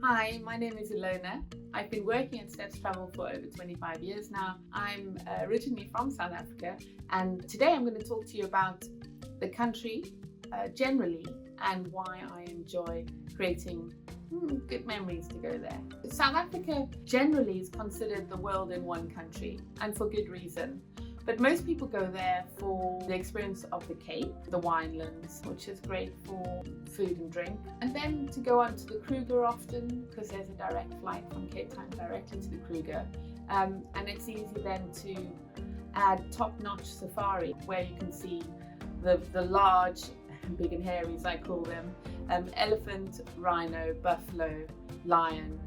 Hi, my name is Illona. I've been working at Steps Travel for over 25 years now. I'm originally from South Africa, and today I'm going to talk to you about the country generally and why I enjoy creating good memories to go there. South Africa generally is considered the world in one country, and for good reason. But most people go there for the experience of the Cape, the winelands, which is great for food and drink. And then to go on to the Kruger often, because there's a direct flight from Cape Town directly to the Kruger. And it's easy then to add top-notch safari, where you can see the large, big and hairy as I call them, elephant, rhino, buffalo, lion,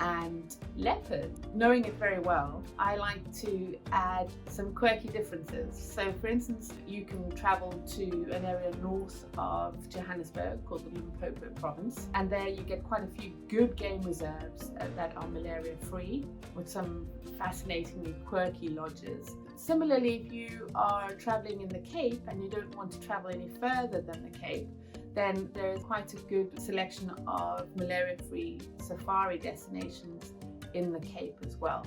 and leopard. Knowing it very well, I like to add some quirky differences. So for instance, you can travel to an area north of Johannesburg called the Limpopo province, and there you get quite a few good game reserves that are malaria free, with some fascinatingly quirky lodges. Similarly, if you are traveling in the Cape and you don't want to travel any further than the Cape, then there is quite a good selection of malaria-free safari destinations in the Cape as well.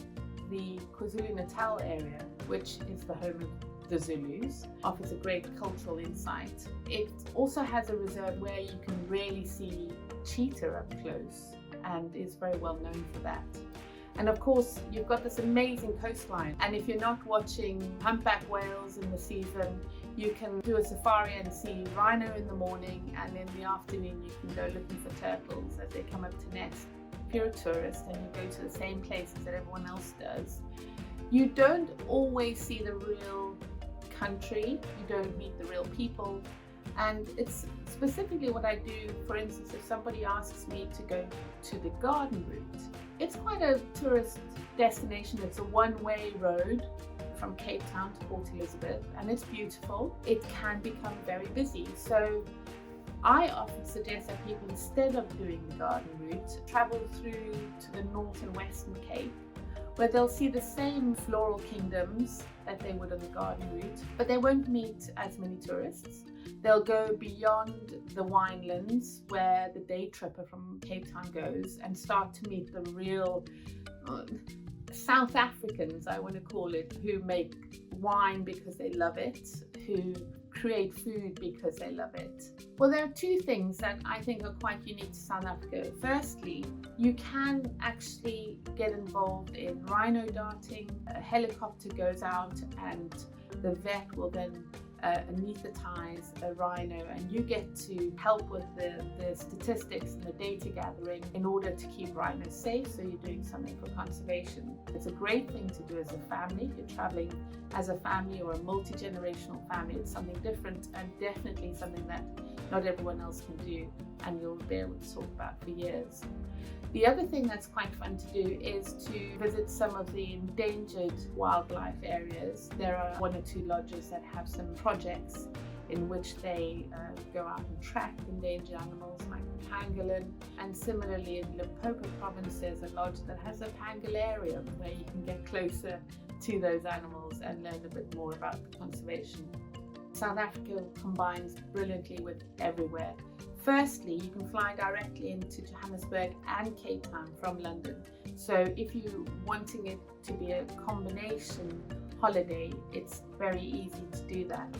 The KwaZulu-Natal area, which is the home of the Zulus, offers a great cultural insight. It also has a reserve where you can really see cheetah up close and is very well known for that. And of course, you've got this amazing coastline. And if you're not watching humpback whales in the season, you can do a safari and see rhino in the morning, and in the afternoon you can go looking for turtles as they come up to nest. If you're a tourist and you go to the same places that everyone else does, you don't always see the real country, you don't meet the real people. And it's specifically what I do. For instance, if somebody asks me to go to the garden route, it's quite a tourist destination. It's a one-way road from Cape Town to Port Elizabeth, and it's beautiful. It can become very busy. So I often suggest that people, instead of doing the garden route, travel through to the North and Western Cape, where they'll see the same floral kingdoms that they would on the garden route, but they won't meet as many tourists. They'll go beyond the winelands where the day tripper from Cape Town goes and start to meet the real South Africans, I want to call it, who make wine because they love it, who create food because they love it. Well, there are two things that I think are quite unique to South Africa. Firstly, you can actually get involved in rhino darting. A helicopter goes out and the vet will then anaesthetize a rhino, and you get to help with the statistics and the data gathering in order to keep rhinos safe, so you're doing something for conservation. It's a great thing to do as a family. If you're traveling as a family or a multi-generational family, it's something different and definitely something that not everyone else can do, and you'll be able to talk about for years. The other thing that's quite fun to do is to visit some of the endangered wildlife areas. There are one or two lodges that have some projects in which they go out and track endangered animals like the pangolin. And similarly in Limpopo province, there's a lodge that has a Pangolarium where you can get closer to those animals and learn a bit more about the conservation. South Africa combines brilliantly with everywhere. Firstly, you can fly directly into Johannesburg and Cape Town from London. So if you're wanting it to be a combination holiday, it's very easy to do that.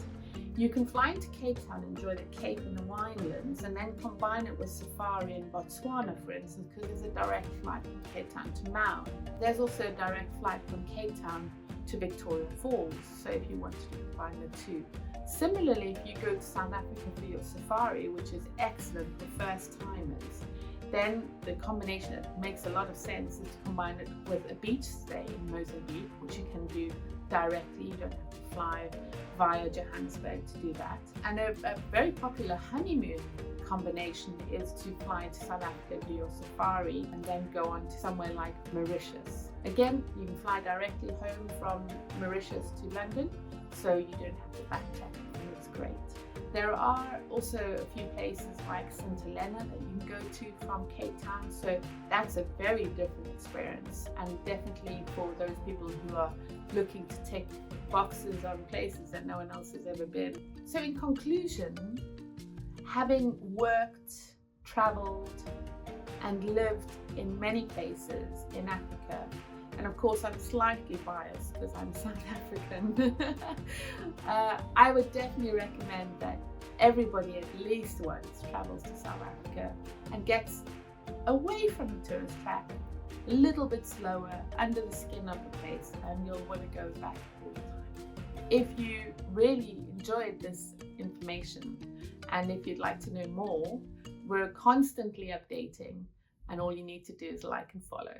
You can fly into Cape Town, enjoy the Cape and the winelands, and then combine it with safari in Botswana, for instance, because there's a direct flight from Cape Town to Maun. There's also a direct flight from Cape Town to Victoria Falls, so if you want to combine the two. Similarly, if you go to South Africa for your safari, which is excellent for first timers, then the combination that makes a lot of sense is to combine it with a beach stay in Mozambique, which you can do directly. You don't have to fly via Johannesburg to do that. And a very popular honeymoon combination is to fly to South Africa, do your safari, and then go on to somewhere like Mauritius. Again, you can fly directly home from Mauritius to London, so you don't have to backtrack, and it's great. There are also a few places like St. Helena that you can go to from Cape Town, so that's a very different experience, and definitely for those people who are looking to tick boxes on places that no one else has ever been. So in conclusion, having worked, travelled, and lived in many places in Africa. And of course, I'm slightly biased because I'm South African. I would definitely recommend that everybody at least once travels to South Africa and gets away from the tourist trap, a little bit slower, under the skin of the place, and you'll want to go back all the time. If you really enjoyed this information and if you'd like to know more, we're constantly updating, and all you need to do is like and follow.